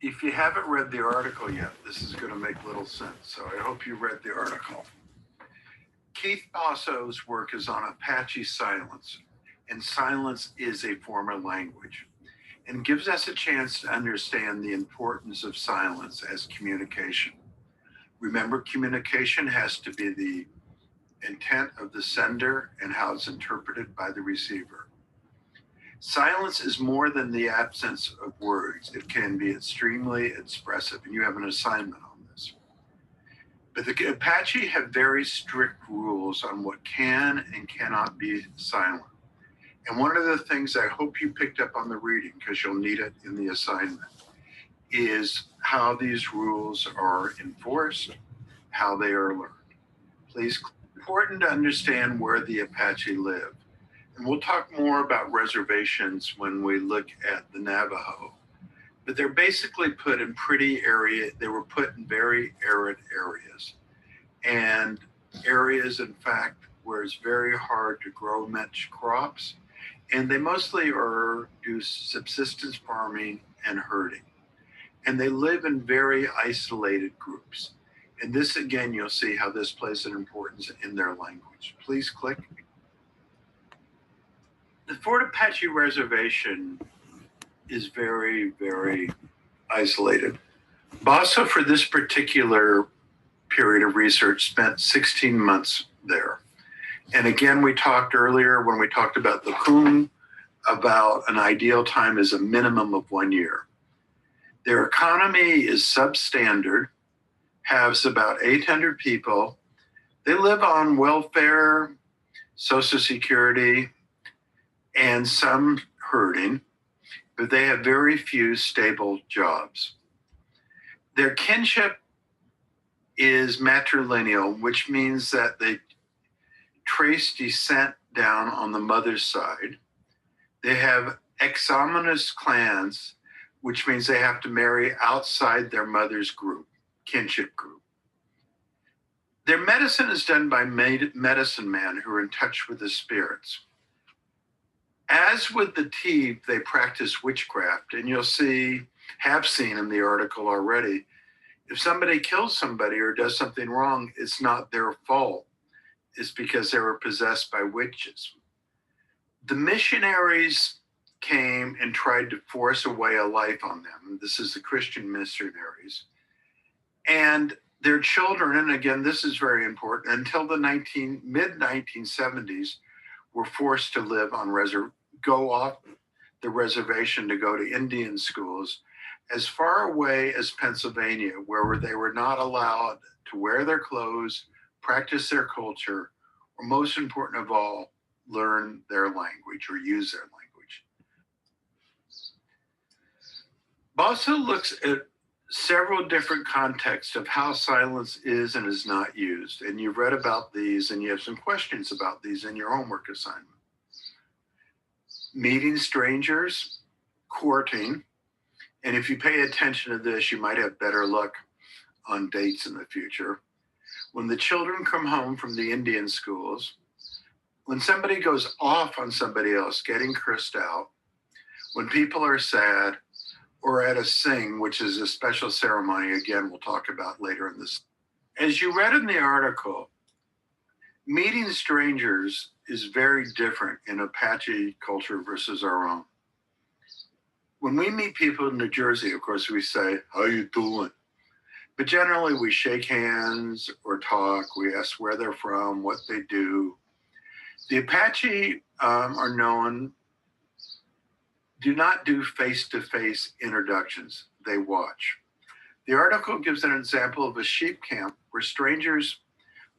If you haven't read the article yet, this is going to make little sense. So I hope you read the article. Keith Basso's work is on Apache silence, and silence is a form of language and gives us a chance to understand the importance of silence as communication. Remember, communication has to be the intent of the sender and how it's interpreted by the receiver. Silence is more than the absence of words. It can be extremely expressive, and you have an assignment on this. But the Apache have very strict rules on what can and cannot be silent. And one of the things I hope you picked up on the reading, because you'll need it in the assignment, is how these rules are enforced, how they are learned. Please, important to understand where the Apache live. And we'll talk more about reservations when we look at the Navajo. But they're basically put in they were put in very arid areas. And areas, in fact, where it's very hard to grow much crops. And they mostly do subsistence farming and herding. And they live in very isolated groups. And this, again, you'll see how this plays an importance in their language. Please click. The Fort Apache Reservation is very, very isolated. Basso, for this particular period of research, spent 16 months there. And again, we talked earlier when we talked about the Coon about an ideal time is a minimum of 1 year. Their economy is substandard, has about 800 people. They live on welfare, Social Security, and some herding, but they have very few stable jobs. Their kinship is matrilineal, which means that they trace descent down on the mother's side. They have exogenous clans, which means they have to marry outside their mother's group, kinship group. Their medicine is done by medicine men who are in touch with the spirits. As with the Teeb, they practice witchcraft, and you'll have seen in the article already, if somebody kills somebody or does something wrong, it's not their fault. It's because they were possessed by witches. The missionaries came and tried to force a way of life on them. This is the Christian missionaries. And their children, and again, this is very important, until the mid-1970s, were forced to go off the reservation to go to Indian schools as far away as Pennsylvania, where they were not allowed to wear their clothes, practice their culture, or most important of all, learn their language or use their language. Basso looks at several different contexts of how silence is and is not used. And you've read about these and you have some questions about these in your homework assignment. Meeting strangers, courting, and if you pay attention to this, you might have better luck on dates in the future. When the children come home from the Indian schools, when somebody goes off on somebody else, getting cursed out, when people are sad, or at a sing, which is a special ceremony, again, we'll talk about later in this. As you read in the article, meeting strangers is very different in Apache culture versus our own. When we meet people in New Jersey, of course, we say, "How you doing?" But generally we shake hands or talk. We ask where they're from, what they do. The Apache do not do face-to-face introductions. They watch. The article gives an example of a sheep camp where strangers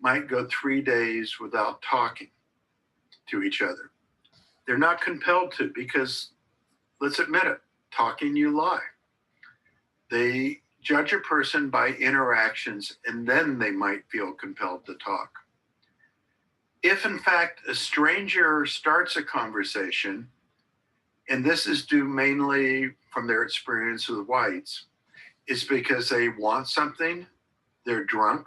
might go 3 days without talking to each other. They're not compelled to because, let's admit it, talking you lie. They judge a person by interactions and then they might feel compelled to talk. If in fact a stranger starts a conversation, and this is due mainly from their experience with whites, it's because they want something, they're drunk,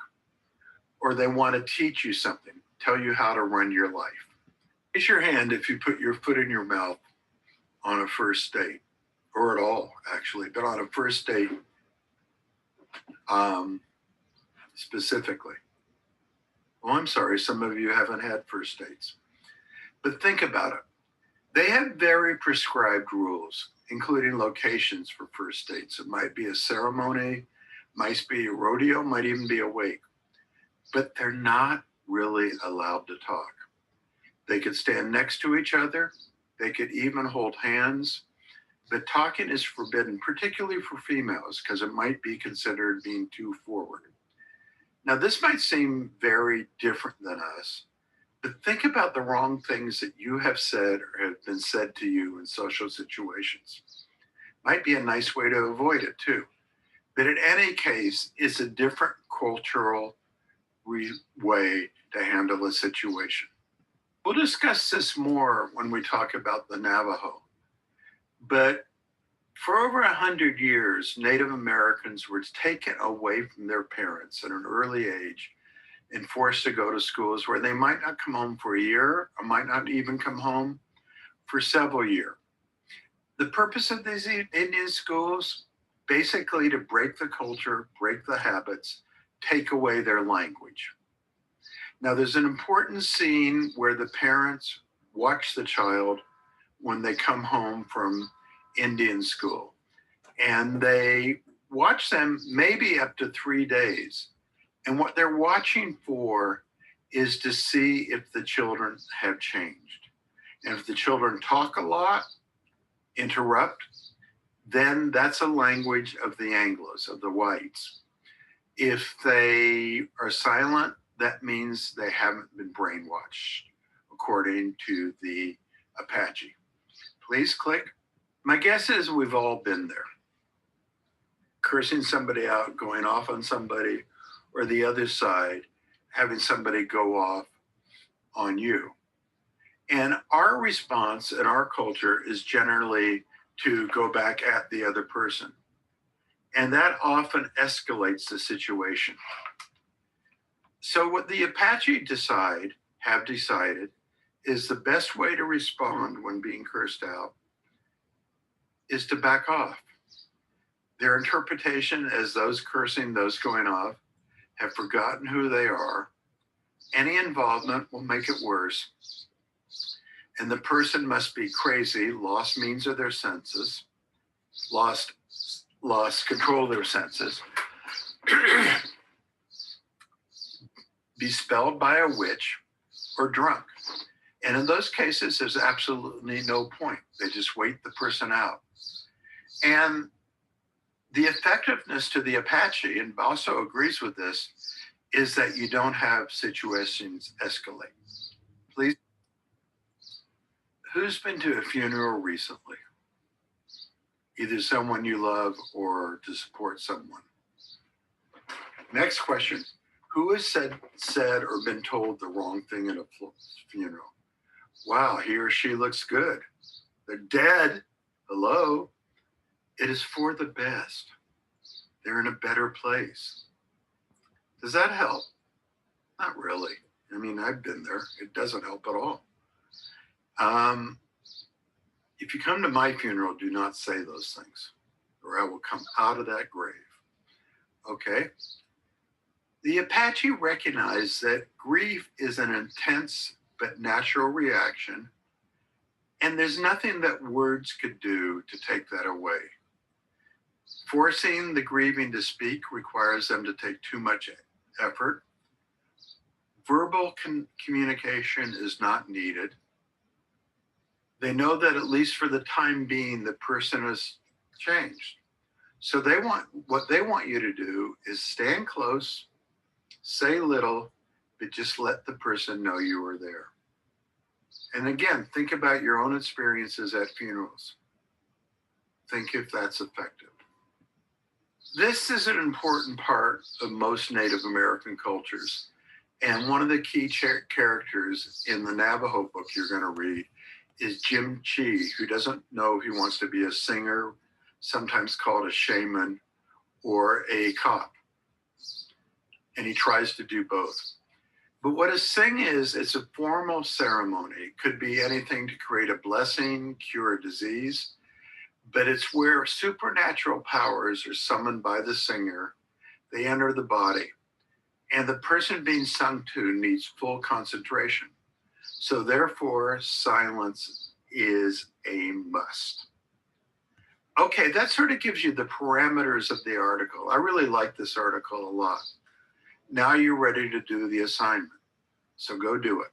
or they want to teach you something, tell you how to run your life. Raise your hand if you put your foot in your mouth on a first date, or at all, actually, but on a first date um, specifically. Well, I'm sorry, some of you haven't had first dates. But think about it. They have very prescribed rules, including locations for first dates. It might be a ceremony, might be a rodeo, might even be a wake. But they're not really allowed to talk. They could stand next to each other. They could even hold hands. But talking is forbidden, particularly for females, because it might be considered being too forward. Now, this might seem very different than us, but think about the wrong things that you have said or have been said to you in social situations. Might be a nice way to avoid it too. But in any case, it's a different cultural way to handle a situation. We'll discuss this more when we talk about the Navajo. But for over 100 years, Native Americans were taken away from their parents at an early age and forced to go to schools where they might not come home for a year or might not even come home for several years. The purpose of these Indian schools, basically to break the culture, break the habits, take away their language. Now, there's an important scene where the parents watch the child when they come home from Indian school, and they watch them maybe up to 3 days. And what they're watching for is to see if the children have changed. And if the children talk a lot, interrupt, then that's a language of the Anglos, of the whites. If they are silent, that means they haven't been brainwashed, according to the Apache. Please click. My guess is we've all been there. Cursing somebody out, going off on somebody, or the other side, having somebody go off on you. And our response in our culture is generally to go back at the other person. And that often escalates the situation. So what the Apache have decided is the best way to respond when being cursed out is to back off. Their interpretation as those cursing, those going off, have forgotten who they are. Any involvement will make it worse. And the person must be crazy, lost means of their senses, lost control of their senses, be spelled by a witch, or drunk. And in those cases, there's absolutely no point. They just wait the person out. And the effectiveness to the Apache, and Basso agrees with this, is that you don't have situations escalate. Please. Who's been to a funeral recently? Either someone you love or to support someone. Next question. Who has said or been told the wrong thing at a funeral? Wow, he or she looks good. They're dead. Hello. It is for the best. They're in a better place. Does that help? Not really. I mean, I've been there. It doesn't help at all. If you come to my funeral, do not say those things, or I will come out of that grave. Okay? The Apache recognized that grief is an intense but natural reaction, and there's nothing that words could do to take that away. Forcing the grieving to speak requires them to take too much effort. Verbal communication is not needed. They know that at least for the time being, the person has changed. So what they want you to do is stand close, say little, but just let the person know you were there. And again, think about your own experiences at funerals. Think if that's effective. This is an important part of most Native American cultures. And one of the key characters in the Navajo book you're going to read is Jim Chi, who doesn't know if he wants to be a singer, sometimes called a shaman, or a cop. And he tries to do both. But what a sing is, it's a formal ceremony. It could be anything to create a blessing, cure a disease. but it's where supernatural powers are summoned by the singer. They enter the body, and the person being sung to needs full concentration. So, therefore, silence is a must. Okay, that sort of gives you the parameters of the article. I really like this article a lot. Now you're ready to do the assignment. So, go do it.